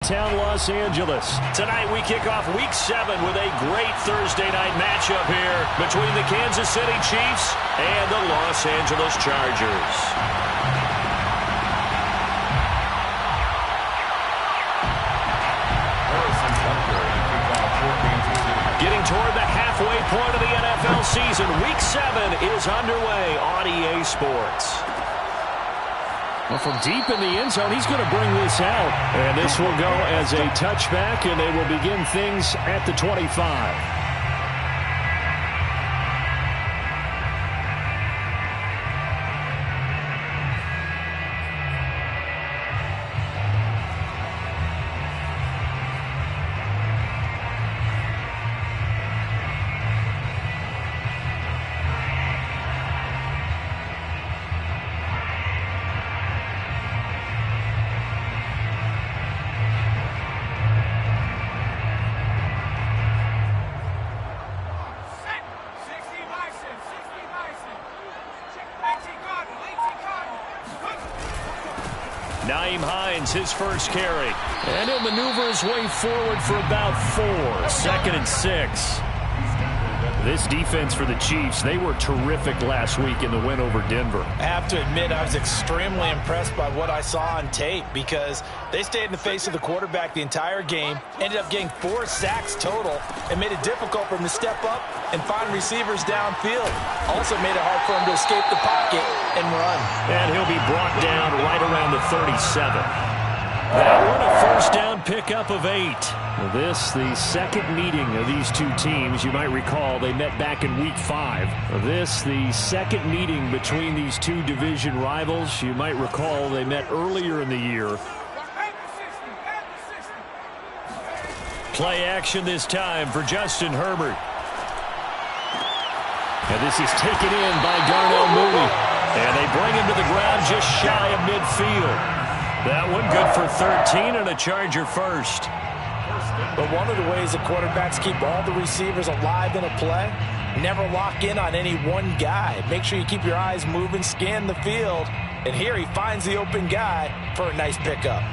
Town Los Angeles. Tonight we kick off Week 7 with a great Thursday night matchup here between the Kansas City Chiefs and the Los Angeles Chargers. Getting toward the halfway point of the NFL season, Week 7 is underway on EA Sports. Well, from deep in the end zone, he's going to bring this out. And this will go as a touchback, and they will begin things at the 25. Nyheim Hines, his first carry. And he'll maneuver his way forward for about 4. 2nd and 6. This defense for the Chiefs, they were terrific last week in the win over Denver. I have to admit, I was extremely impressed by what I saw on tape because they stayed in the face of the quarterback the entire game, ended up getting 4 sacks total, and made it difficult for him to step up and find receivers downfield. Also made it hard for him to escape the pocket and run. And he'll be brought down right around the 37. That one a first down pickup of 8. This, the second meeting of these two teams. You might recall they met back in Week 5. This, the second meeting between these two division rivals. You might recall they met earlier in the year. Play action this time for Justin Herbert. And this is taken in by Darnell Mooney. And they bring him to the ground just shy of midfield. That one good for 13 and a Charger first. But one of the ways the quarterbacks keep all the receivers alive in a play, never lock in on any one guy. Make sure you keep your eyes moving, scan the field. And here he finds the open guy for a nice pickup.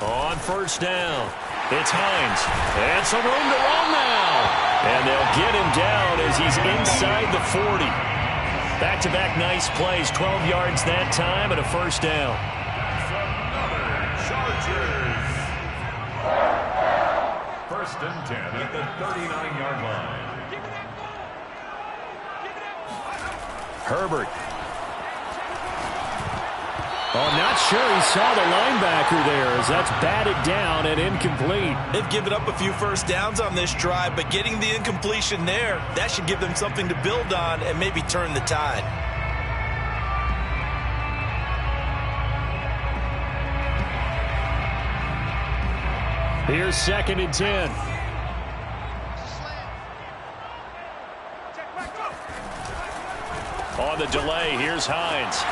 On first down, it's Hines. And some room to run now. And they'll get him down as he's inside the 40. Back-to-back nice plays, 12 yards that time and a first down. Chargers. 1st and 10 at the 39-yard line. Herbert. Oh, not sure he saw the linebacker there as that's batted down and incomplete. They've given up a few first downs on this drive, but getting the incompletion there, that should give them something to build on and maybe turn the tide. Here's 2nd and 10. On the delay, here's Hines.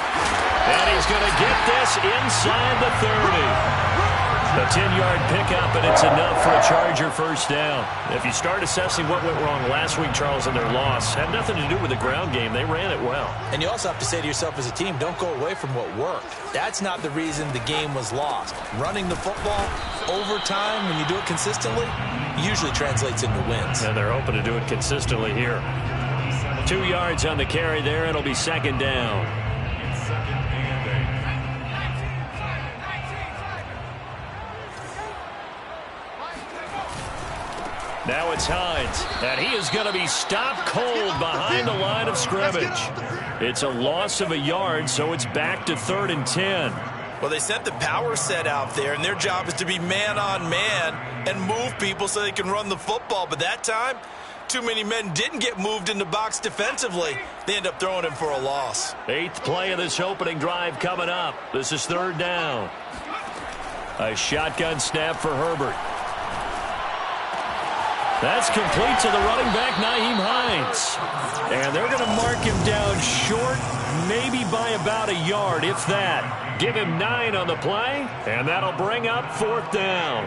And he's going to get this inside the 30. A 10-yard pickup, and it's enough for a Charger first down. If you start assessing what went wrong last week, Charles, in their loss, had nothing to do with the ground game. They ran it well. And you also have to say to yourself as a team, don't go away from what worked. That's not the reason the game was lost. Running the football over time, when you do it consistently, usually translates into wins. And they're hoping to do it consistently here. 2 yards on the carry there. It'll be 2nd down. Now it's Hines, and he is going to be stopped cold behind the line of scrimmage. It's a loss of a yard, so it's back to 3rd and 10. Well, they sent the power set out there, and their job is to be man-on-man and move people so they can run the football. But that time, too many men didn't get moved in the box defensively. They end up throwing him for a loss. 8th play of this opening drive coming up. This is 3rd down. A shotgun snap for Herbert. That's complete to the running back, Nyheim Hines. And they're going to mark him down short, maybe by about a yard, if that. Give him 9 on the play, and that'll bring up 4th down.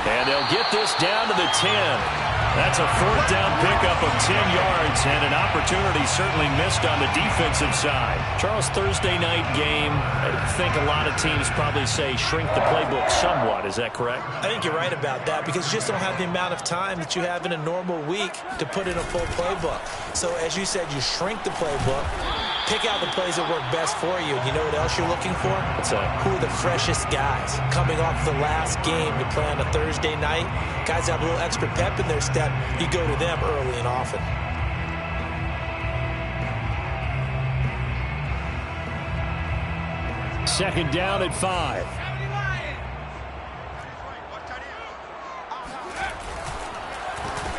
And they'll get this down to the 10. That's a 4th down pickup of 10 yards, and an opportunity certainly missed on the defensive side. Charles, Thursday night game, I think a lot of teams probably say shrink the playbook somewhat. Is that correct? I think you're right about that because you just don't have the amount of time that you have in a normal week to put in a full playbook. So as you said, you shrink the playbook, pick out the plays that work best for you. You know what else you're looking for? What's that? Who are the freshest guys coming off the last game to play on a Thursday night? Guys have a little extra pep in their step. You go to them early and often. Second down at 5.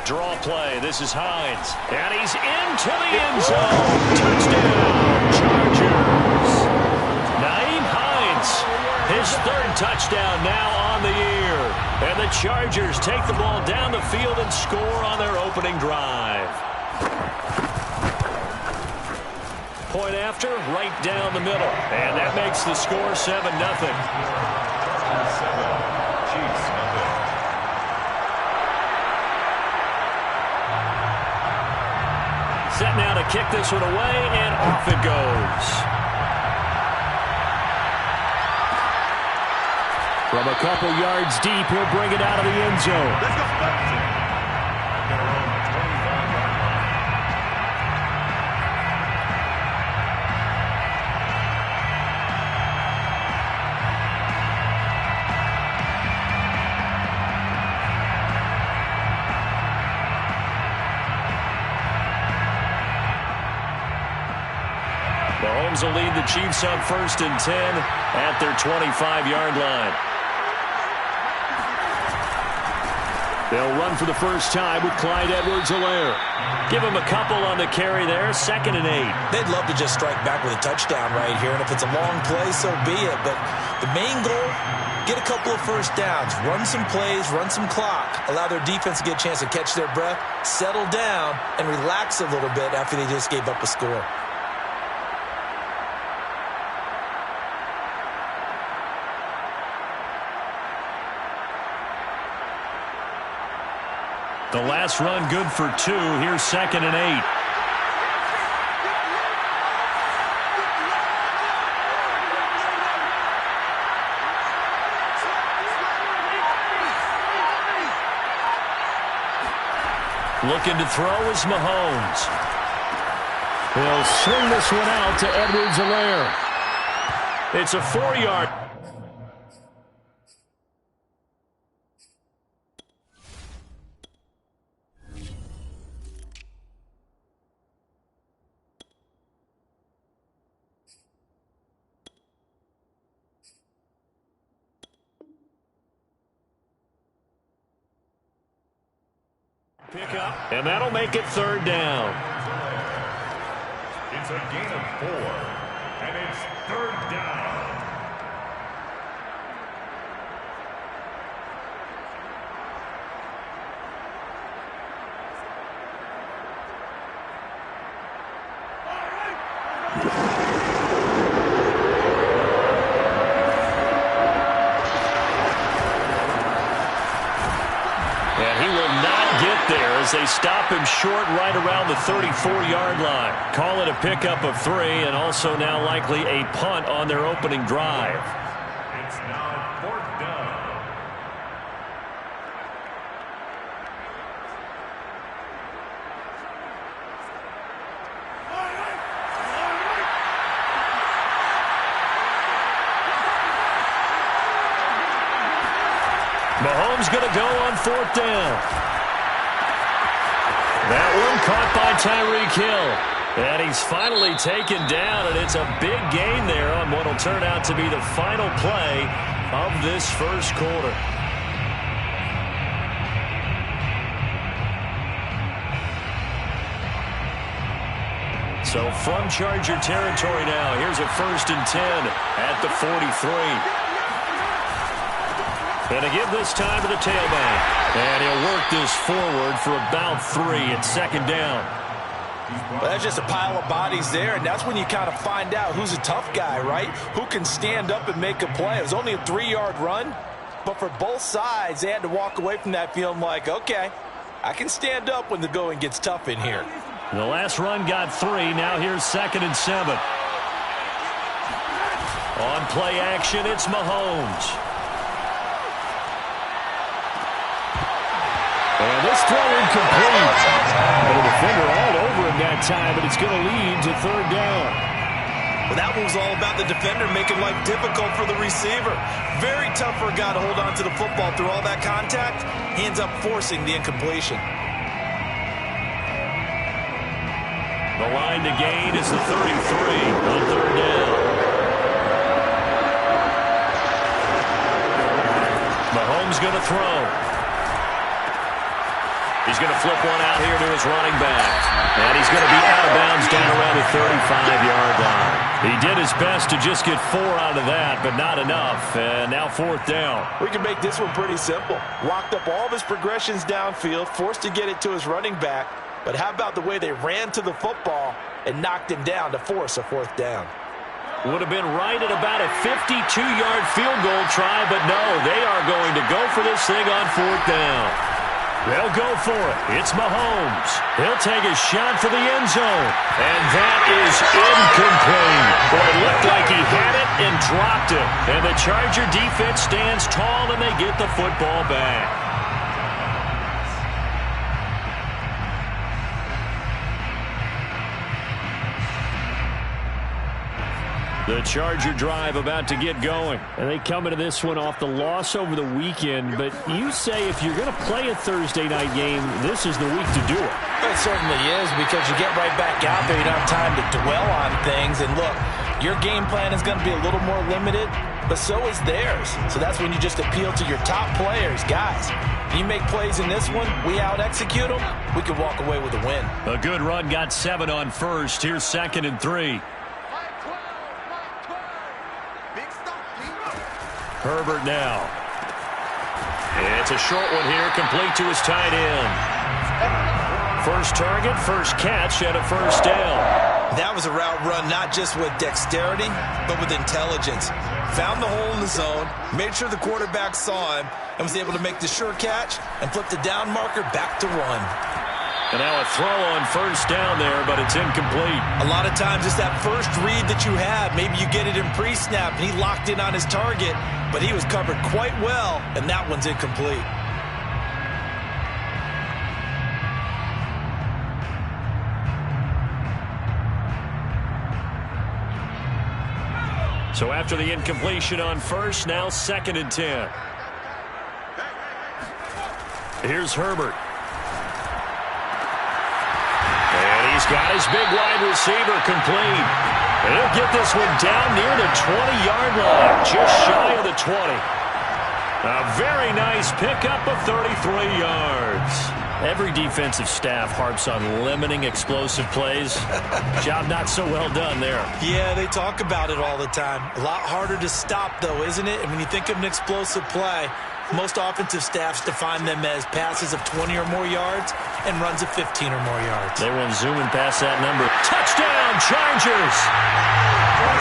Draw play. This is Hines. And he's into the end zone. Touchdown, Chargers. Nyheim Hines, his 3rd touchdown now on the year. And the Chargers take the ball down the field and score on their opening drive. Point after, right down the middle. And that makes the score 7-0. Set now to kick this one away, and off it goes. From a couple yards deep, he'll bring it out of the end zone. Let's go. Mahomes will lead the Chiefs on 1st and 10 at their 25-yard line. They'll run for the first time with Clyde Edwards-Helaire. Give him a couple on the carry there, 2nd and 8. They'd love to just strike back with a touchdown right here, and if it's a long play, so be it. But the main goal, get a couple of first downs, run some plays, run some clock, allow their defense to get a chance to catch their breath, settle down, and relax a little bit after they just gave up a score. The last run good for 2. Here's 2nd and 8. Looking to throw is Mahomes. He'll swing this one out to Edwards-Helaire. It's a 4-yard. Pick up, and that'll make it 3rd down. It's a gain of 4, and it's 3rd down. They stop him short right around the 34-yard line. Call it a pickup of 3 and also now likely a punt on their opening drive. It's now 4th down. Mahomes going to go on 4th down. That one caught by Tyreek Hill. And he's finally taken down, and it's a big gain there on what will turn out to be the final play of this first quarter. So from Charger territory now, here's a 1st and 10 at the 43. And to give this time to the tailback. And he'll work this forward for about 3 at 2nd down. Well, that's just a pile of bodies there, and that's when you kind of find out who's a tough guy, right? Who can stand up and make a play. It was only a 3-yard run, but for both sides, they had to walk away from that feeling like, okay, I can stand up when the going gets tough in here. The last run got 3. Now here's 2nd and 7. On play action, it's Mahomes. And this throw incomplete. And a defender all over him that time, but it's going to lead to 3rd down. Well, that one was all about the defender making life difficult for the receiver. Very tough for a guy to hold on to the football through all that contact. He ends up forcing the incompletion. The line to gain is the 33 on 3rd down. Mahomes going to throw. He's going to flip one out here to his running back. And he's going to be out of bounds down around the 35-yard line. He did his best to just get 4 out of that, but not enough. And now 4th down. We can make this one pretty simple. Locked up all of his progressions downfield, forced to get it to his running back. But how about the way they ran to the football and knocked him down to force a 4th down? Would have been right at about a 52-yard field goal try, but no, they are going to go for this thing on 4th down. They'll go for it. It's Mahomes. He'll take a shot for the end zone. And that is incomplete. Boy, it looked like he had it and dropped it. And the Charger defense stands tall and they get the football back. The Charger drive about to get going. And they come into this one off the loss over the weekend. But you say if you're going to play a Thursday night game, this is the week to do it. It certainly is, because you get right back out there. You don't have time to dwell on things. And look, your game plan is going to be a little more limited, but so is theirs. So that's when you just appeal to your top players. Guys, you make plays in this one, we out-execute them, we can walk away with a win. A good run got 7 on 1st. Here's 2nd and 3. Herbert now. It's a short one here, complete to his tight end. First target, first catch, and a 1st down. That was a route run not just with dexterity, but with intelligence. Found the hole in the zone, made sure the quarterback saw him, and was able to make the sure catch and flip the down marker back to run. And now a throw on 1st down there, but it's incomplete. A lot of times it's that first read that you have. Maybe you get it in pre-snap, and he locked in on his target, but he was covered quite well, and that one's incomplete. So after the incompletion on 1st, now 2nd and 10. Here's Herbert. And he's got his big wide receiver complete. And he'll get this one down near the 20-yard line, just shy of the 20. A very nice pickup of 33 yards. Every defensive staff harps on limiting explosive plays. Job not so well done there. Yeah, they talk about it all the time. A lot harder to stop, though, isn't it? And when you think of an explosive play, most offensive staffs define them as passes of 20 or more yards and runs of 15 or more yards. They went zooming past that number. Touchdown, Chargers!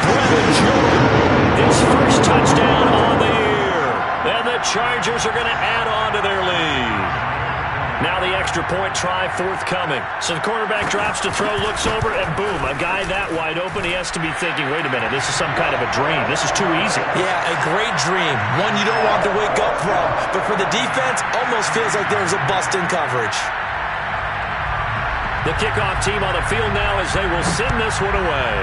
Brevin Jordan, his first touchdown on the year. And the Chargers are going to add on to their lead. Now the extra point try forthcoming. So the quarterback drops to throw, looks over, and boom, a guy that wide open, he has to be thinking, wait a minute, this is some kind of a dream. This is too easy. Yeah, a great dream. One you don't want to wake up from. But for the defense, almost feels like there's a bust in coverage. The kickoff team on the field now as they will send this one away.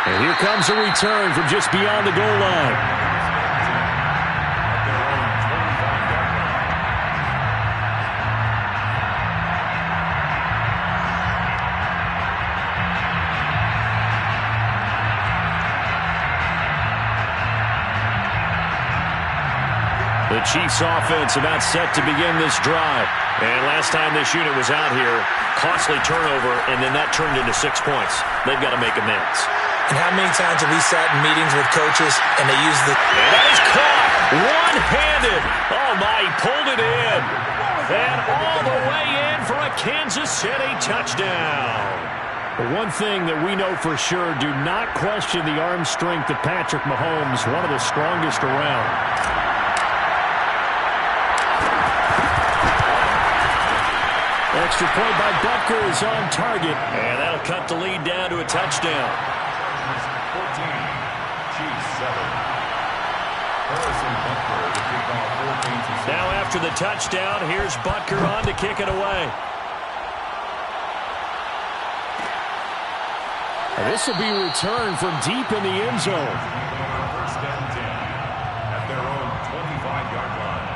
And here comes a return from just beyond the goal line. The Chiefs offense about set to begin this drive. And last time this unit was out here, costly turnover, and then that turned into 6 points. They've got to make amends. And how many times have we sat in meetings with coaches and they use the... And that is caught one-handed. Oh, my, he pulled it in. And all the way in for a Kansas City touchdown. The one thing that we know for sure, do not question the arm strength of Patrick Mahomes, one of the strongest around. Extra point by Butker is on target, and that'll cut the lead down to a touchdown. 14, Chiefs 7. Harrison Butker to kick off 14-7. Now after the touchdown, here's Butker on to kick it away. And this will be returned from deep in the end zone. First and 10 at their own 25-yard line.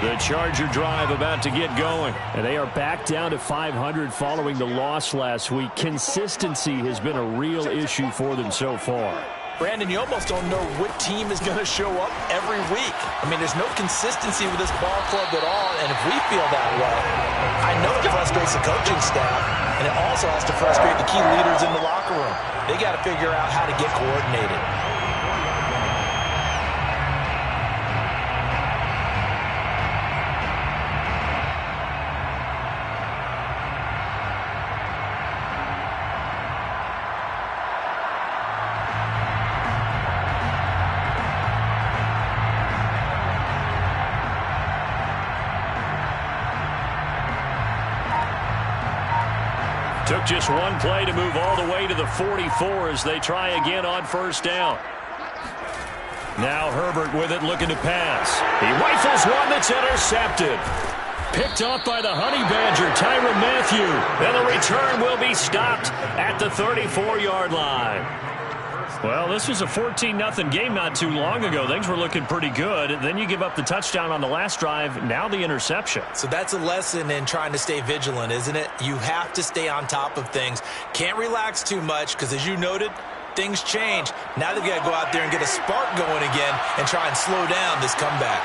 The Charger drive about to get going. And they are back down to 500 following the loss last week. Consistency has been a real issue for them so far. Brandon, you almost don't know what team is going to show up every week. I mean, there's no consistency with this ball club at all, and if we feel that way, I know it frustrates the coaching staff, and it also has to frustrate the key leaders in the locker room. They got to figure out how to get coordinated. Took just one play to move all the way to the 44 as they try again on first down. Now Herbert with it, looking to pass. He rifles one that's intercepted. Picked off by the Honey Badger, Tyrann Mathieu. And the return will be stopped at the 34-yard line. Well, this was a 14-0 game not too long ago. Things were looking pretty good. Then you give up the touchdown on the last drive. Now the interception. So that's a lesson in trying to stay vigilant, isn't it? You have to stay on top of things. Can't relax too much because, as you noted, things change. Now they've got to go out there and get a spark going again and try and slow down this comeback.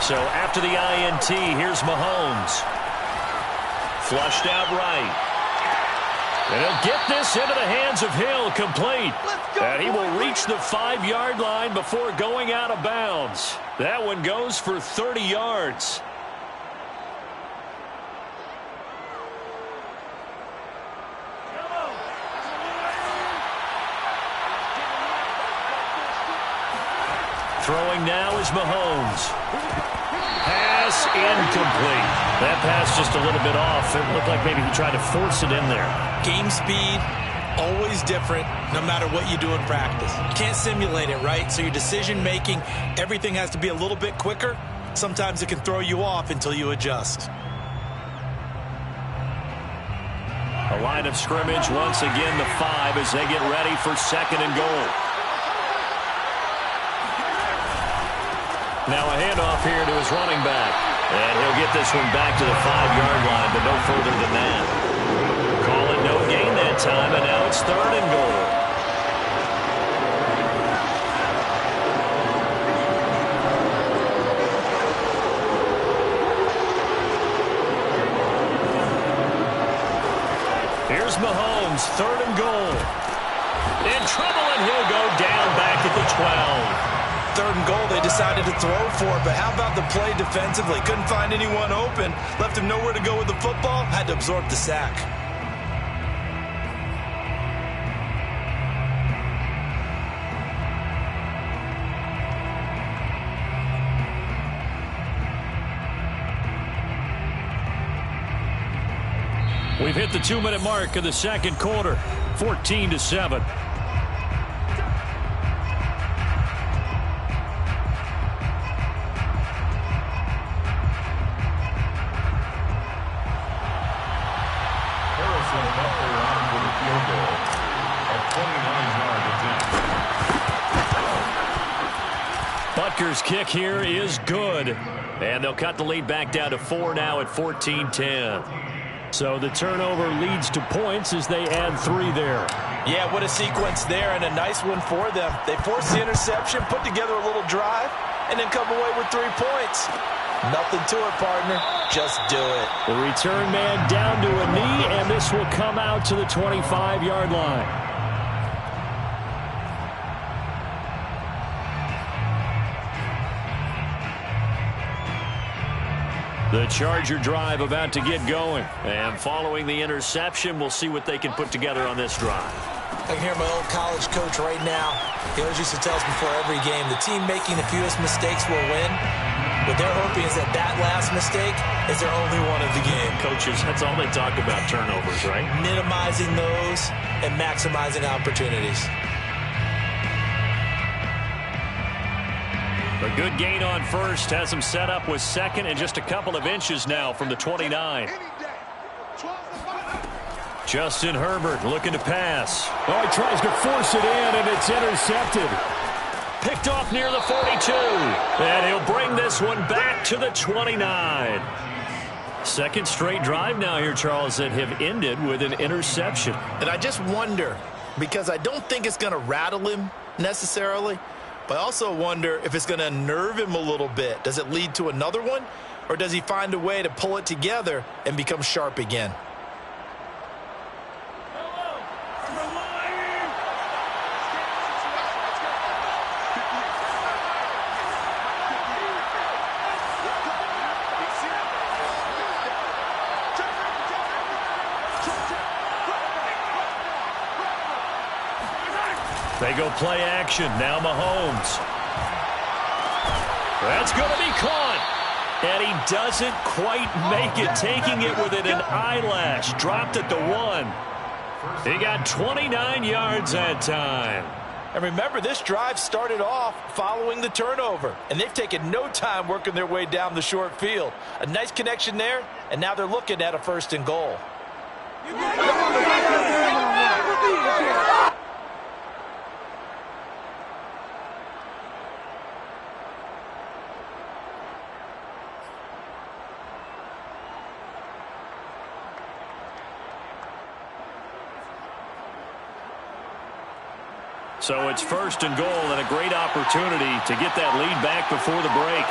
So after the INT, here's Mahomes. Flushed out right. And he'll get this into the hands of Hill, complete. And he will reach the 5-yard line before going out of bounds. That one goes for 30 yards. Throwing now is Mahomes. Pass incomplete. That pass just a little bit off. It looked like maybe he tried to force it in there. Game speed, always different, no matter what you do in practice. You can't simulate it, right? So your decision-making, everything has to be a little bit quicker. Sometimes it can throw you off until you adjust. A line of scrimmage, once again the 5 as they get ready for second and goal. Now a handoff here to his running back. And he'll get this one back to the 5-yard line, but no further than that. Call it no gain that time, and now it's third and goal. Here's Mahomes, third and goal. In trouble, and he'll go down back at the 12. Third and goal, they decided to throw for it, but how about the play defensively? Couldn't find anyone open, left him nowhere to go with the football, had to absorb the sack. We've hit the 2-minute mark of the second quarter, 14-7. Butker's kick here is good. And they'll cut the lead back down to 4 now at 14-10. So the turnover leads to points as they add 3 there. Yeah, what a sequence there, and a nice one for them. They forced the interception, put together a little drive, and then come away with 3 points. Nothing to it, partner. Just do it. The return man down to a knee, and this will come out to the 25-yard line. The Charger drive about to get going. And following the interception, we'll see what they can put together on this drive. I can hear my old college coach right now. He always used to tell us before every game, the team making the fewest mistakes will win. What they're hoping is that that last mistake is their only one of the game. Coaches, that's all they talk about, turnovers, right? Minimizing those and maximizing opportunities. A good gain on first has him set up with second and just a couple of inches now from the 29. Justin Herbert looking to pass. Oh, he tries to force it in, and it's intercepted. Picked off near the 42. And he'll bring this one back to the 29. Second straight drive now here, Charles, that have ended with an interception. And I just wonder, because I don't think it's going to rattle him necessarily, but I also wonder if it's going to unnerve him a little bit. Does it lead to another one, or does he find a way to pull it together and become sharp again? They go play action. Now Mahomes. That's going to be caught. And he doesn't quite make it, taking it within an eyelash. Dropped at the 1. He got 29 yards that time. And remember, this drive started off following the turnover. And they've taken no time working their way down the short field. A nice connection there, and now they're looking at a 1st and goal. So it's 1st and goal, and a great opportunity to get that lead back before the break.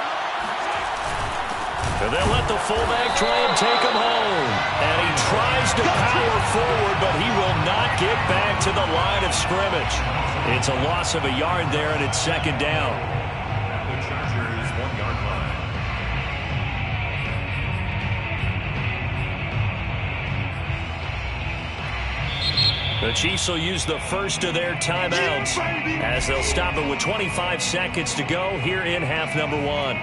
And they'll let the fullback try and take him home. And he tries to power forward, but he will not get back to the line of scrimmage. It's a loss of a yard there, and it's 2nd down. At the Chargers' 1-yard line. The Chiefs will use the first of their timeouts as they'll stop it with 25 seconds to go here in half number 1.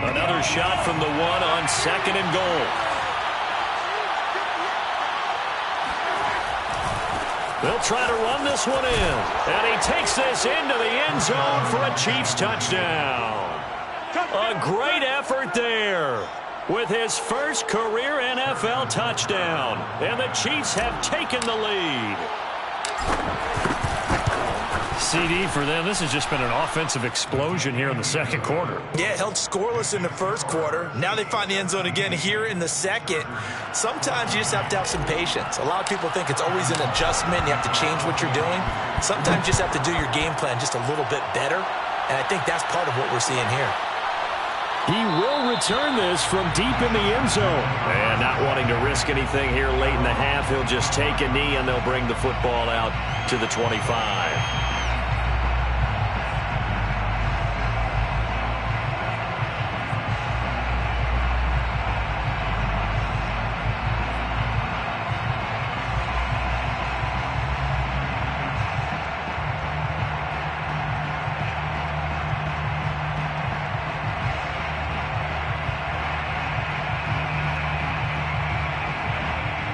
Another shot from the 1 on 2nd and goal. They'll try to run this one in. And he takes this into the end zone for a Chiefs touchdown. A great effort there with his first career NFL touchdown. And the Chiefs have taken the lead. CD for them. This has just been an offensive explosion here in the 2nd quarter. Yeah, held scoreless in the 1st quarter. Now they find the end zone again here in the 2nd. Sometimes you just have to have some patience. A lot of people think it's always an adjustment. You have to change what you're doing. Sometimes you just have to do your game plan just a little bit better. And I think that's part of what we're seeing here. He will return this from deep in the end zone. And not wanting to risk anything here late in the half, he'll just take a knee and they'll bring the football out to the 25.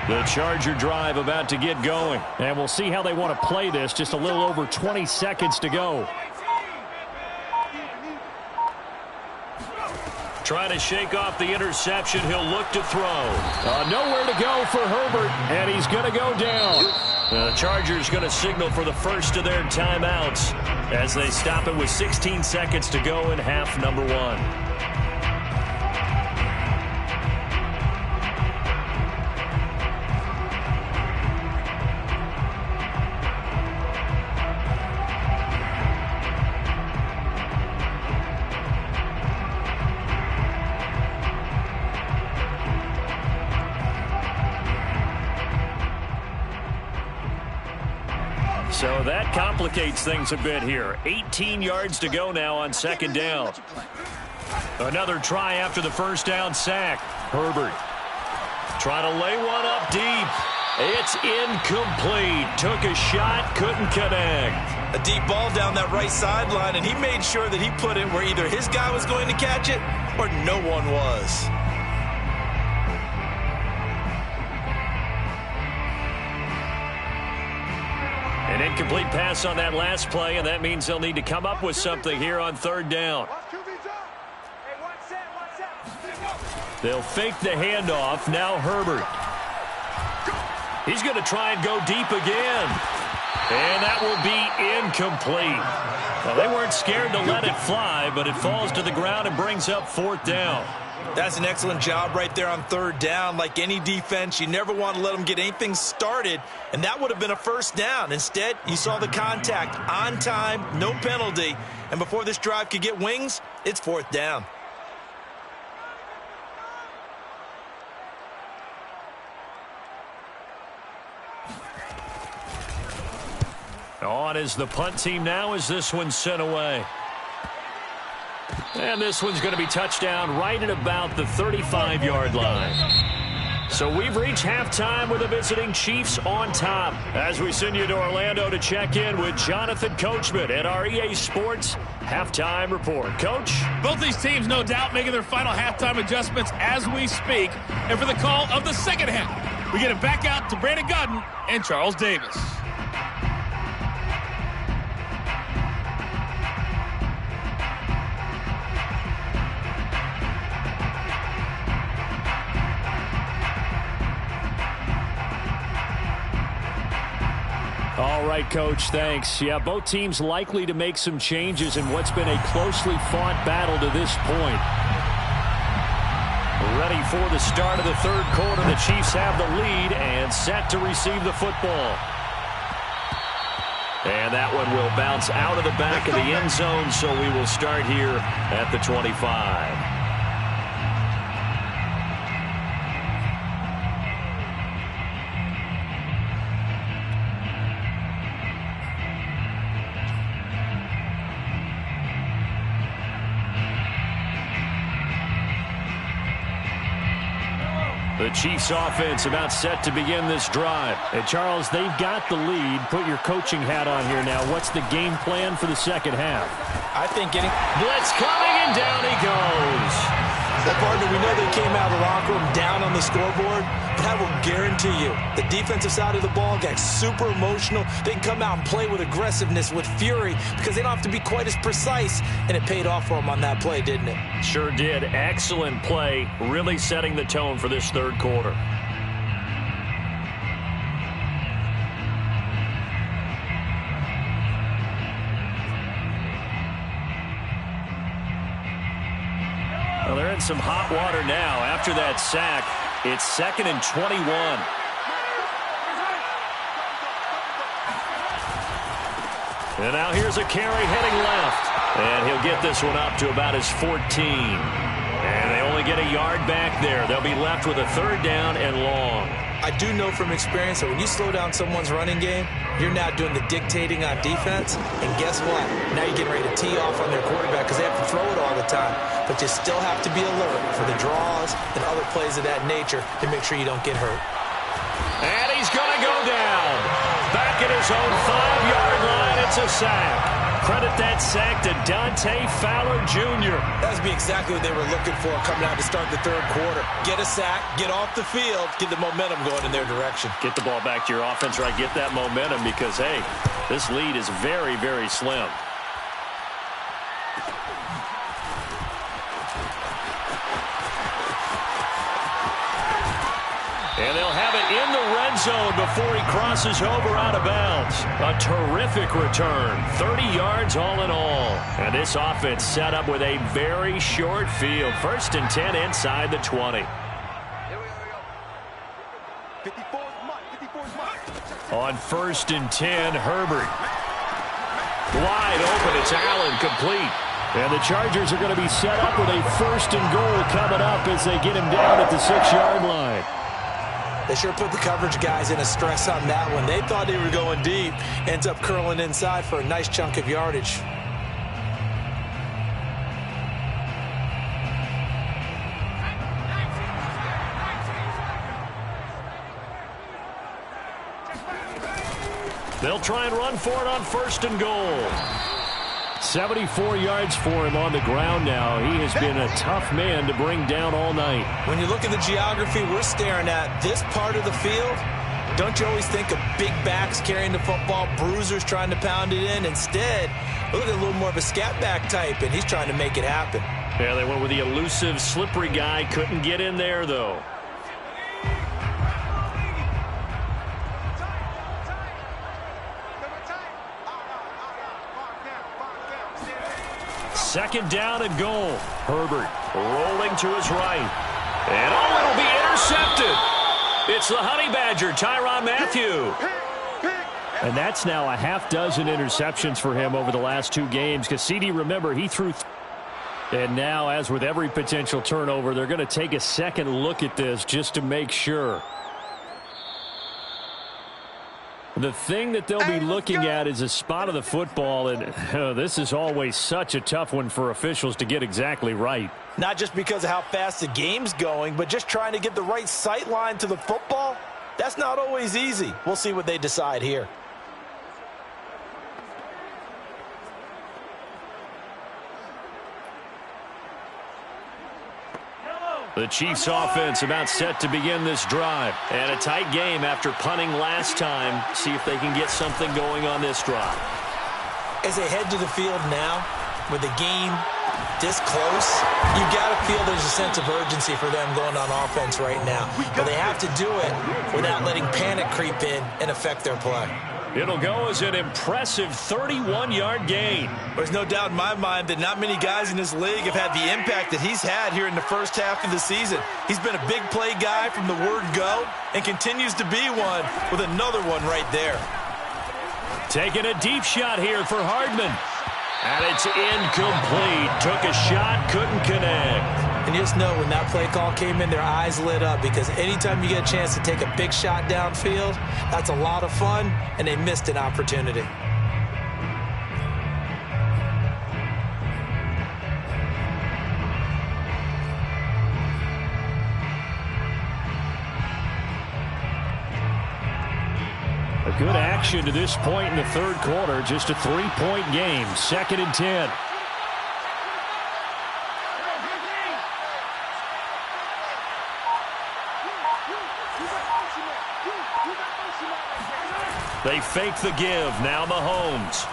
The The Charger drive about to get going. And we'll see how they want to play this. Just a little over 20 seconds to go. Trying to shake off the interception. He'll look to throw. Nowhere to go for Herbert, and he's going to go down. The Chargers going to signal for the first of their timeouts as they stop it with 16 seconds to go in half number one. So that complicates things a bit here. 18 yards to go now on second down. Another try after the first down sack. Herbert trying to lay one up deep. It's incomplete. Took a shot, couldn't connect. A deep ball down that right sideline, and he made sure that he put it where either his guy was going to catch it or no one was. An incomplete pass on that last play, and that means they'll need to come up with something here on third down. They'll fake the handoff. Now Herbert. He's going to try and go deep again. And that will be incomplete. Well, they weren't scared to let it fly, but it falls to the ground and brings up fourth down. That's an excellent job right there on third down. Like any defense, you never want to let them get anything started, and that would have been a first down. Instead, you saw the contact on time, no penalty, and before this drive could get wings, it's fourth down. On is the punt team now as this one's sent away. And this one's going to be touchdown right at about the 35-yard line. So we've reached halftime with the visiting Chiefs on top. As we send you to Orlando to check in with Jonathan Coachman at our EA Sports Halftime Report. Coach? Both these teams, no doubt, making their final halftime adjustments as we speak. And for the call of the second half, we get it back out to Brandon Gaudin and Charles Davis. All right, Coach, thanks. Yeah, both teams likely to make some changes in what's been a closely fought battle to this point. Ready for the start of the third quarter. The Chiefs have the lead and set to receive the football. And that one will bounce out of the back of the end zone, so we will start here at the 25. The Chiefs offense about set to begin this drive. And Charles, they've got the lead. Put your coaching hat on here now. What's the game plan for the second half? I think getting blitz coming, and down he goes. Well, partner, we know they came out of the locker room down on the scoreboard, but I will guarantee you the defensive side of the ball got super emotional. They can come out and play with aggressiveness, with fury, because they don't have to be quite as precise, and it paid off for them on that play, didn't it? Sure did. Excellent play, really setting the tone for this third quarter. Well, they're in some hot water now. After that sack, it's 2nd and 21. And now here's a carry heading left. And he'll get this one up to about his 14. And they only get a yard back there. They'll be left with a third down and long. I do know from experience that when you slow down someone's running game, you're now doing the dictating on defense. And guess what? Now you're getting ready to tee off on their quarterback because they have to throw it all the time. But you still have to be alert for the draws and other plays of that nature to make sure you don't get hurt. And he's going to go down. Back at his own 5-yard line, it's a sack. Credit that sack to Dante Fowler Jr. That would be exactly what they were looking for coming out to start the third quarter. Get a sack, get off the field, get the momentum going in their direction. Get the ball back to your offense, right? Get that momentum because, hey, this lead is very, very slim. And they'll have it in the red zone before he crosses over out of bounds. A terrific return. 30 yards all in all. And this offense set up with a very short field. 1st and 10 inside the 20. On 1st and 10, Herbert. Wide open. It's Allen, complete. And the Chargers are going to be set up with a 1st and goal coming up as they get him down at the 6-yard line. They sure put the coverage guys in a stress on that one. They thought they were going deep. Ends up curling inside for a nice chunk of yardage. They'll try and run for it on 1st and goal. 74 yards for him on the ground now. He has been a tough man to bring down all night. When you look at the geography we're staring at, this part of the field, don't you always think of big backs carrying the football, bruisers trying to pound it in? Instead, look at a little more of a scat back type, and he's trying to make it happen. Yeah, they went with the elusive, slippery guy. Couldn't get in there, though. Second down and goal. Herbert rolling to his right. And it'll be intercepted. It's the Honey Badger, Tyrann Mathieu. And that's now a half dozen interceptions for him over the last 2 games. Because CD, remember, he threw. And now, as with every potential turnover, they're going to take a second look at this just to make sure. The thing that they'll be looking at is a spot of the football, and this is always such a tough one for officials to get exactly right. Not just because of how fast the game's going, but just trying to get the right sight line to the football. That's not always easy. We'll see what they decide here. The Chiefs offense about set to begin this drive. And a tight game after punting last time. See if they can get something going on this drive. As they head to the field now, with the game this close, you got to feel there's a sense of urgency for them going on offense right now. But they have to do it without letting panic creep in and affect their play. It'll go as an impressive 31-yard gain. There's no doubt in my mind that not many guys in this league have had the impact that he's had here in the first half of the season. He's been a big play guy from the word go and continues to be one with another one right there. Taking a deep shot here for Hardman. And it's incomplete. Took a shot, couldn't connect. And just know when that play call came in, their eyes lit up because anytime you get a chance to take a big shot downfield, that's a lot of fun, and they missed an opportunity. A good action to this point in the third quarter. Just a 3-point game. 2nd and 10. They fake the give. Now Mahomes.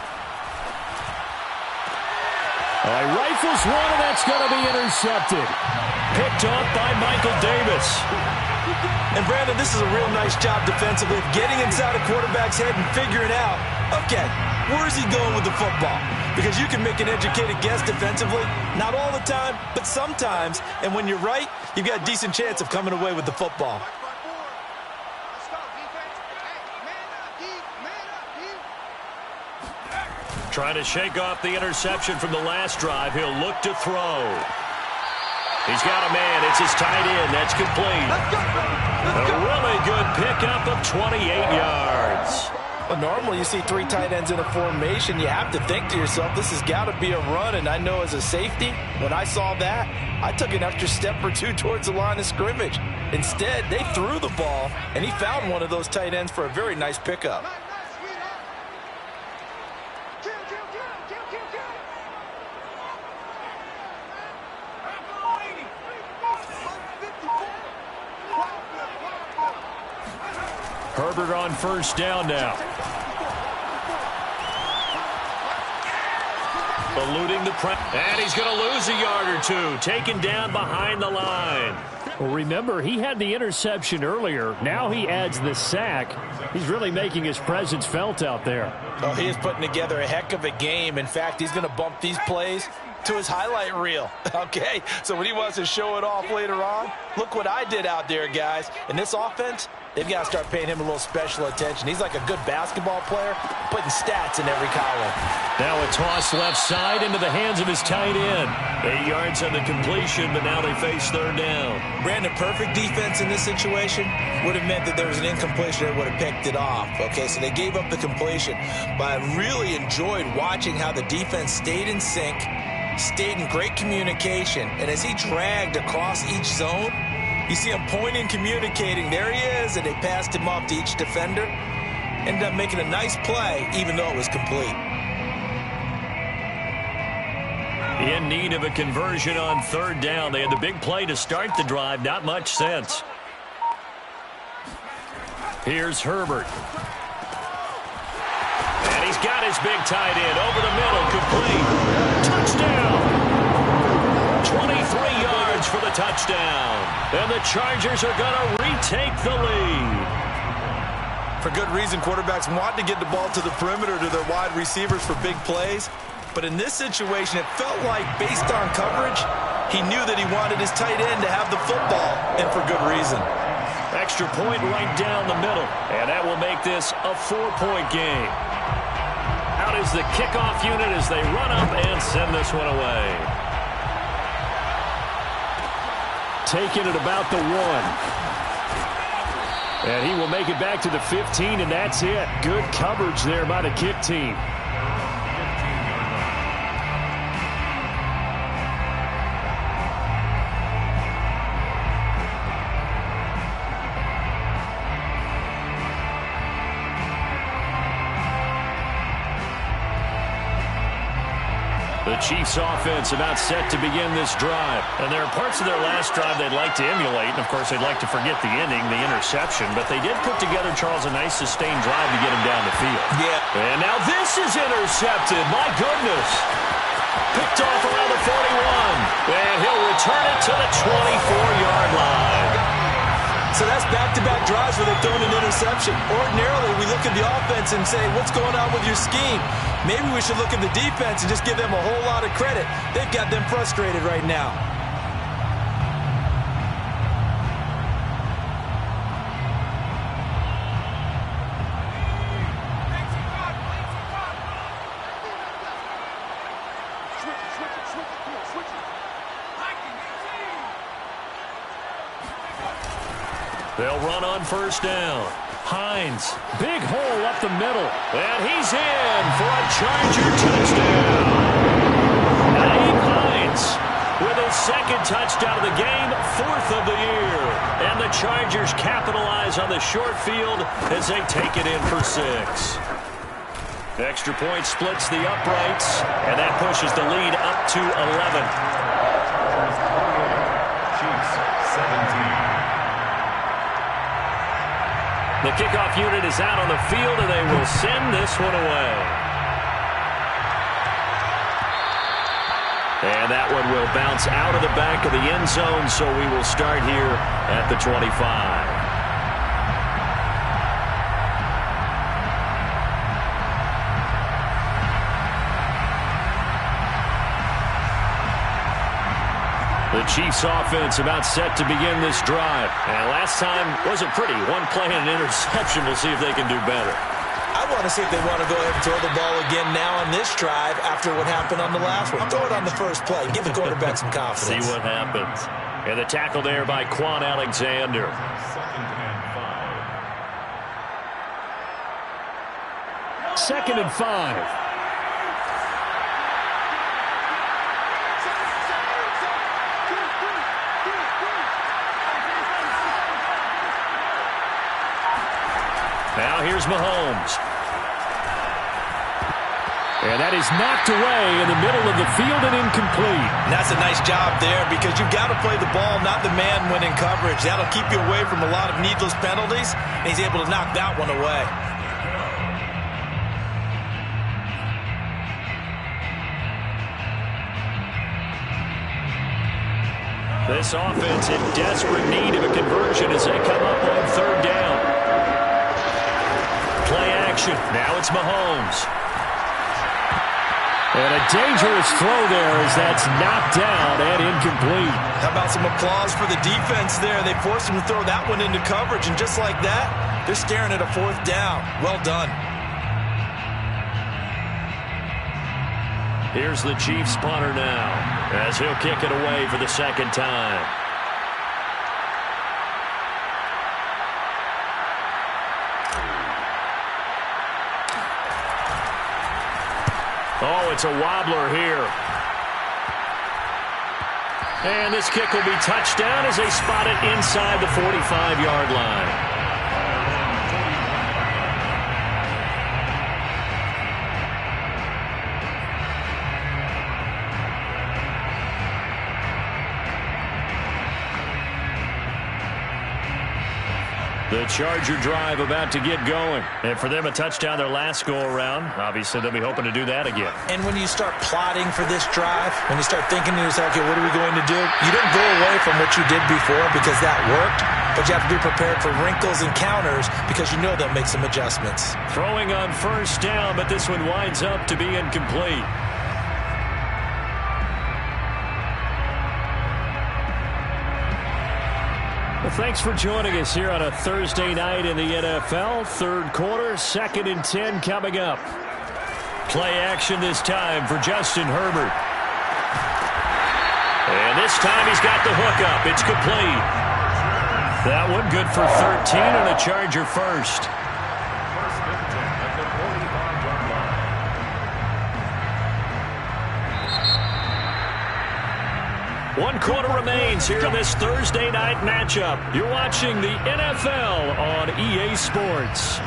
He rifles one, and that's going to be intercepted. Picked off by Michael Davis. And, Brandon, this is a real nice job defensively of getting inside a quarterback's head and figuring out, okay, where's he going with the football? Because you can make an educated guess defensively, not all the time, but sometimes. And when you're right, you've got a decent chance of coming away with the football. Trying to shake off the interception from the last drive. He'll look to throw. He's got a man. It's his tight end. That's complete. A really good pickup of 28 yards. Well, normally you see 3 tight ends in a formation. You have to think to yourself, this has got to be a run. And I know as a safety, when I saw that, I took an extra step or 2 towards the line of scrimmage. Instead, they threw the ball, and he found one of those tight ends for a very nice pickup. Herbert on first down now. Eluding the press. And he's going to lose a yard or two. Taken down behind the line. Well, remember, he had the interception earlier. Now he adds the sack. He's really making his presence felt out there. Oh, he is putting together a heck of a game. In fact, he's going to bump these plays to his highlight reel. Okay, so when he wants to show it off later on, look what I did out there, guys. In this offense, they've got to start paying him a little special attention. He's like a good basketball player, putting stats in every column. Now a toss left side into the hands of his tight end. 8 yards on the completion, but now they face third down. Brandon, perfect defense in this situation would have meant that there was an incompletion that would have picked it off. Okay, so they gave up the completion. But I really enjoyed watching how the defense stayed in sync, stayed in great communication, and as he dragged across each zone, you see him pointing, communicating. There he is, and they passed him off to each defender. Ended up making a nice play, even though it was complete. In need of a conversion on third down. They had the big play to start the drive. Not much sense. Here's Herbert. And he's got his big tight end over the middle. Complete. Touchdown. 23 yards for the touchdown. And the Chargers are going to retake the lead. For good reason, quarterbacks want to get the ball to the perimeter to their wide receivers for big plays. But in this situation, it felt like, based on coverage, he knew that he wanted his tight end to have the football, and for good reason. Extra point right down the middle. And that will make this a 4-point game. Out is the kickoff unit as they run up and send this one away. Taking it about the 1. And he will make it back to the 15, and that's it. Good coverage there by the kick team. The Chiefs offense about set to begin this drive. And there are parts of their last drive they'd like to emulate. And, of course, they'd like to forget the ending, the interception. But they did put together, Charles, a nice sustained drive to get him down the field. Yeah. And now this is intercepted. My goodness. Picked off around the 41. And he'll return it to the 24-yard line. So that's back-to-back drives where they've thrown an interception. Ordinarily, we look at the offense and say, what's going on with your scheme? Maybe we should look at the defense and just give them a whole lot of credit. They've got them frustrated right now. They'll run on first down. Hines, big hole up the middle. And he's in for a Charger touchdown. Nyheim Hines with his second touchdown of the game, 4th of the year. And the Chargers capitalize on the short field as they take it in for 6. Extra point splits the uprights, and that pushes the lead up to 11. Chiefs, 17. The kickoff unit is out on the field, and they will send this one away. And that one will bounce out of the back of the end zone, so we will start here at the 25. The Chiefs offense about set to begin this drive. And last time wasn't pretty. One play and an interception. We'll see if they can do better. I want to see if they want to go ahead and throw the ball again now on this drive after what happened on the last one. Throw it on the first play. Give the quarterback some confidence. See what happens. And the tackle there by Quan Alexander. Second and 5. Now here's Mahomes. And that is knocked away in the middle of the field and incomplete. And that's a nice job there because you've got to play the ball, not the man when in coverage. That'll keep you away from a lot of needless penalties, and he's able to knock that one away. This offense in desperate need of a conversion as they come up on third down. Play action. Now it's Mahomes. And a dangerous throw there as that's knocked down and incomplete. How about some applause for the defense there? They forced him to throw that one into coverage, and just like that, they're staring at a fourth down. Well done. Here's the Chiefs punter now as he'll kick it away for the second time. Oh, it's a wobbler here. And this kick will be touchdown as they spot it inside the 45-yard line. The Charger drive about to get going. And for them, a touchdown their last go-around. Obviously, they'll be hoping to do that again. And when you start plotting for this drive, when you start thinking to yourself, okay, what are we going to do? You don't go away from what you did before because that worked, but you have to be prepared for wrinkles and counters because you know they'll make some adjustments. Throwing on first down, but this one winds up to be incomplete. Well, thanks for joining us here on a Thursday night in the NFL. Third quarter, 2nd and 10 coming up. Play action this time for Justin Herbert. And this time he's got the hookup. It's complete. That one good for 13 and a Charger first. One quarter remains here in this Thursday night matchup. You're watching the NFL on EA Sports.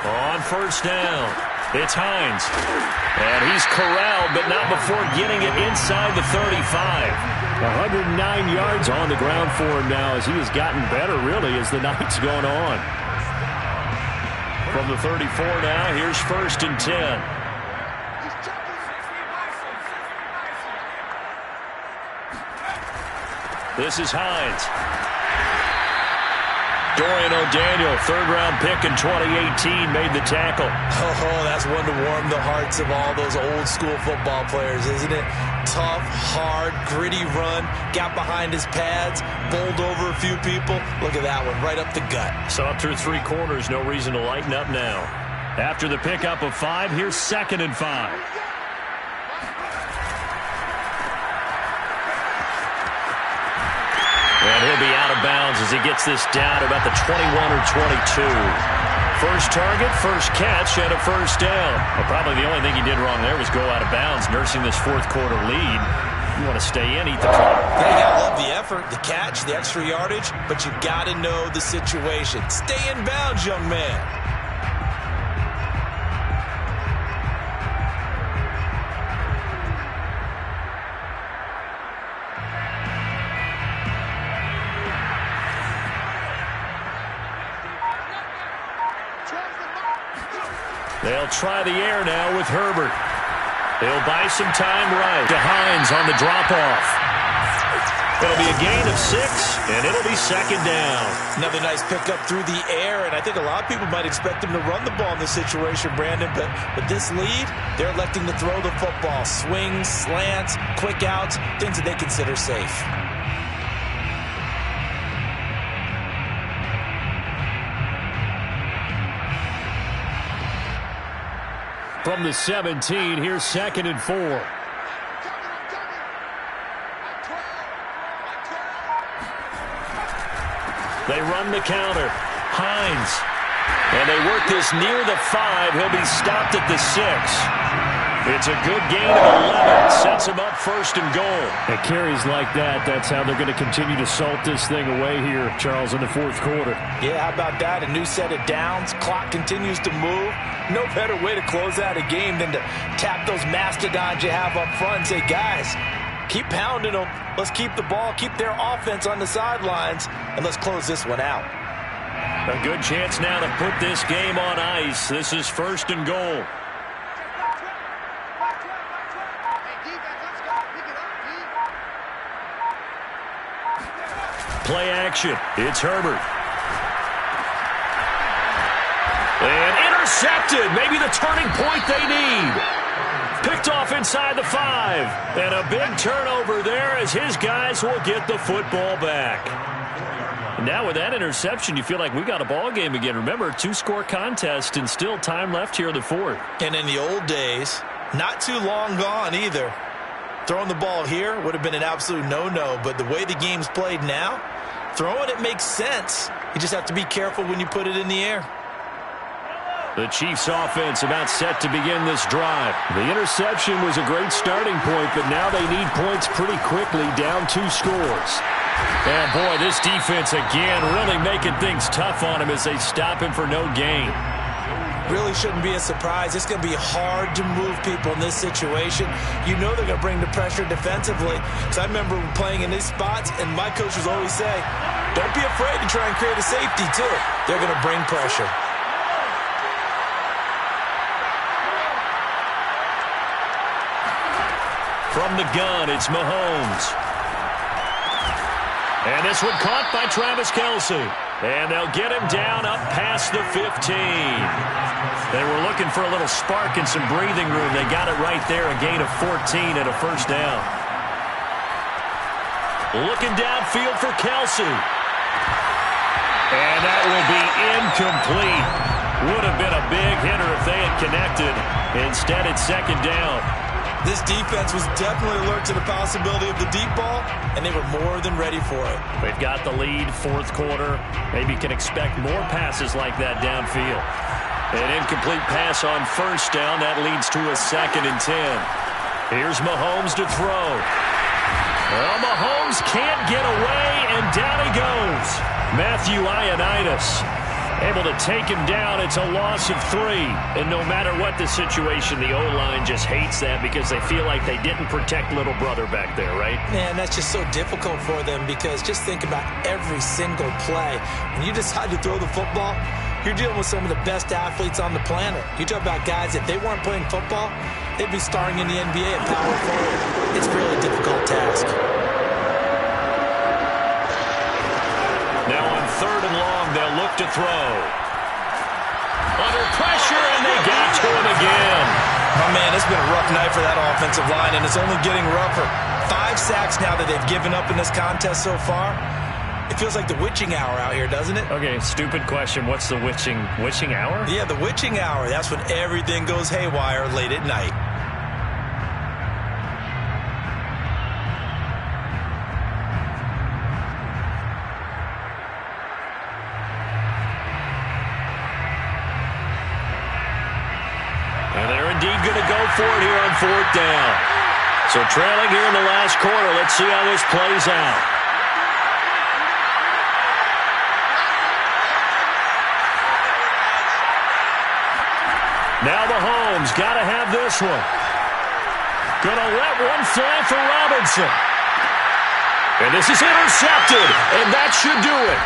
On first down, it's Hines. And he's corralled, but not before getting it inside the 35. 109 yards on the ground for him now as he has gotten better, really, as the night's gone on. From the 34 now, here's 1st and 10. This is Hines. Dorian O'Daniel, third-round pick in 2018, made the tackle. Oh, that's one to warm the hearts of all those old-school football players, isn't it? Tough, hard, gritty run, got behind his pads, bowled over a few people. Look at that one, right up the gut. So up through 3 quarters, no reason to lighten up now. After the pickup of 5, here's 2nd and 5. And he'll be out of bounds as he gets this down to about the 21 or 22. First target, first catch, and a first down. Well, probably the only thing he did wrong there was go out of bounds, nursing this 4th quarter lead. You want to stay in, eat the clock. Yeah, you got to love the effort, the catch, the extra yardage, but you got to know the situation. Stay in bounds, young man. They'll try the air now with Herbert. They'll buy some time right to Hines on the drop-off. It'll be a gain of 6, and it'll be 2nd down. Another nice pickup through the air, and I think a lot of people might expect him to run the ball in this situation, Brandon, but with this lead, they're electing to throw the football. Swings, slants, quick outs, things that they consider safe. From the 17, here's 2nd and 4. They run the counter. Hines. And they work this near the 5. He'll be stopped at the 6. It's a good gain of 11. Sets him up first and goal. And carries like that, that's how they're going to continue to salt this thing away here, Charles, in the fourth quarter. Yeah, how about that? A new set of downs. Clock continues to move. No better way to close out a game than to tap those mastodons you have up front and say, guys, keep pounding them. Let's keep the ball, keep their offense on the sidelines, and let's close this one out. A good chance now to put this game on ice. This is first and goal. Play action. It's Herbert. And intercepted. Maybe the turning point they need. Picked off inside the 5. And a big turnover there as his guys will get the football back. Now with that interception, you feel like we got a ball game again. Remember, 2-score contest and still time left here in the fourth. And in the old days, not too long gone either. Throwing the ball here would have been an absolute no-no, but the way the game's played now, throwing it makes sense. You just have to be careful when you put it in the air. The Chiefs offense about set to begin this drive. The interception was a great starting point, but now they need points pretty quickly, down 2 scores. And boy, this defense again really making things tough on him as they stop him for no gain. Really shouldn't be a surprise. It's going to be hard to move people in this situation. You know they're going to bring the pressure defensively. Because I remember playing in these spots, and my coaches always say, don't be afraid to try and create a safety, too. They're going to bring pressure. From the gun, it's Mahomes. And this one caught by Travis Kelce. And they'll get him down up past the 15. They were looking for a little spark and some breathing room. They got it right there, a gain of 14 and a first down. Looking downfield for Kelce. And that will be incomplete. Would have been a big hitter if they had connected. Instead, it's second down. This defense was definitely alert to the possibility of the deep ball, and they were more than ready for it. They've got the lead, fourth quarter. Maybe can expect more passes like that downfield. An incomplete pass on first down. That leads to a 2nd and 10. Here's Mahomes to throw. Well, Mahomes can't get away, and down he goes. Matthew Ioannidis able to take him down. It's a loss of 3. And no matter what the situation, the O-line just hates that because they feel like they didn't protect little brother back there, right? Man, that's just so difficult for them because just think about every single play. When you decide to throw the football, you're dealing with some of the best athletes on the planet. You talk about guys, if they weren't playing football, they'd be starring in the NBA at power forward. It's a really difficult task. Now on 3rd and long, they'll look to throw. Under pressure, and they got to him again. Oh, man, it's been a rough night for that offensive line, and it's only getting rougher. 5 sacks now that they've given up in this contest so far. It feels like the witching hour out here, doesn't it? Okay, stupid question. What's the witching hour? Yeah, the witching hour. That's when everything goes haywire late at night. And they're indeed going to go for it here on 4th down. So trailing here in the last quarter. Let's see how this plays out. Now Mahomes got to have this one. Going to let one fly for Robinson. And this is intercepted, and that should do it.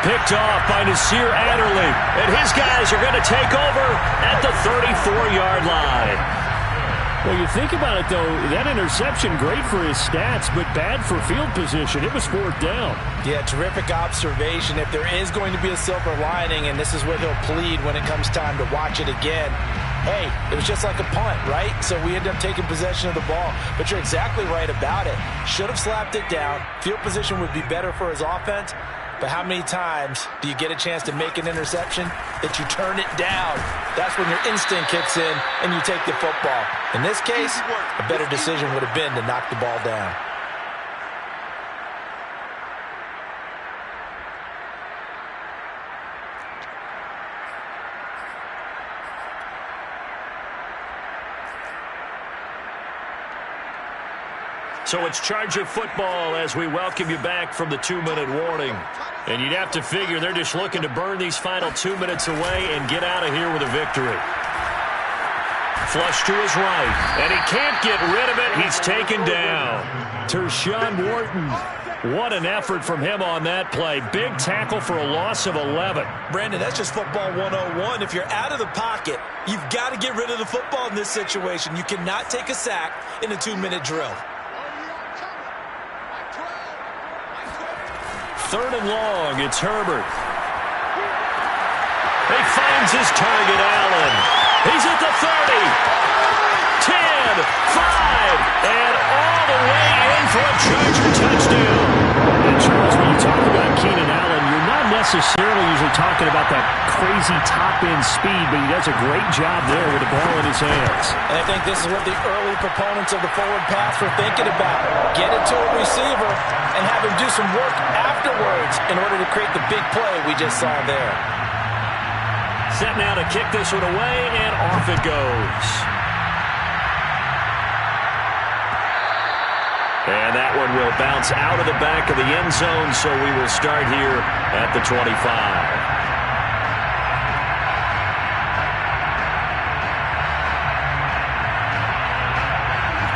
Picked off by Nasir Adderley. And his guys are going to take over at the 34-yard line. Well, you think about it, though, that interception, great for his stats, but bad for field position. It was 4th down. Yeah, terrific observation. If there is going to be a silver lining, and this is what he'll plead when it comes time to watch it again, hey, it was just like a punt, right? So we end up taking possession of the ball. But you're exactly right about it. Should have slapped it down. Field position would be better for his offense. But how many times do you get a chance to make an interception that you turn it down? That's when your instinct kicks in and you take the football. In this case, a better decision would have been to knock the ball down. So it's Charger football as we welcome you back from the 2-minute warning. And you'd have to figure they're just looking to burn these final 2 minutes away and get out of here with a victory. Flush to his right, and he can't get rid of it. He's taken down. Tershawn Wharton. What an effort from him on that play. Big tackle for a loss of 11. Brandon, that's just football 101. If you're out of the pocket, you've got to get rid of the football in this situation. You cannot take a sack in a 2-minute drill. 3rd and long, it's Herbert. He finds his target, Allen. He's at the 30, 10, 5, and all the way in for a Charger touchdown. And Charles, when you talk about Keenan Allen, you're not necessarily usually talking about that crazy top-end speed, but he does a great job there with the ball in his hands. And I think this is what the early proponents of the forward pass were thinking about. Get it to a receiver and have him do some work afterwards in order to create the big play we just saw there. Set now to kick this one away, and off it goes. And that one will bounce out of the back of the end zone, so we will start here at the 25.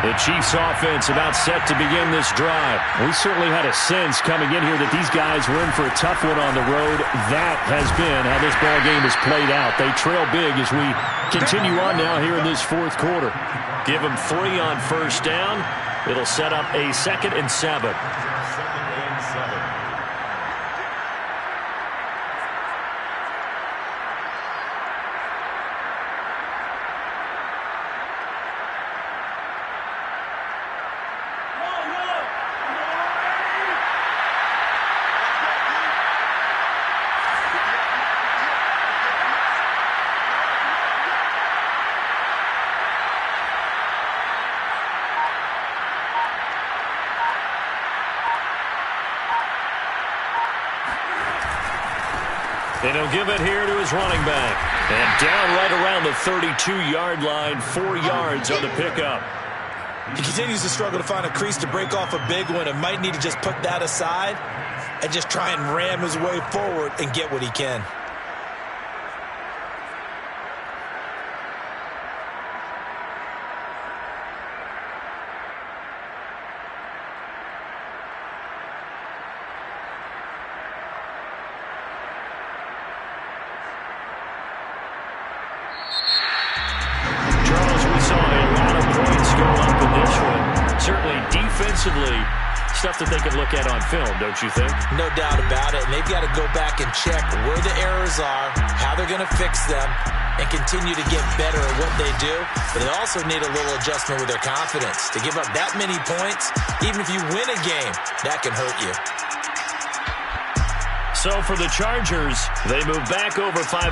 The Chiefs offense about set to begin this drive. We certainly had a sense coming in here that these guys were in for a tough one on the road. That has been how this ball game has played out. They trail big as we continue on now here in this 4th quarter. Give them 3 on 1st down. It'll set up a 2nd and 7. And he'll give it here to his running back. And down right around the 32-yard line, 4 yards on the pickup. He continues to struggle to find a crease to break off a big one and might need to just put that aside and just try and ram his way forward and get what he can. Defensively, stuff that they can look at on film, don't you think? No doubt about it. And they've got to go back and check where the errors are, how they're going to fix them, and continue to get better at what they do. But they also need a little adjustment with their confidence. To give up that many points, even if you win a game, that can hurt you. So for the Chargers, they move back over 5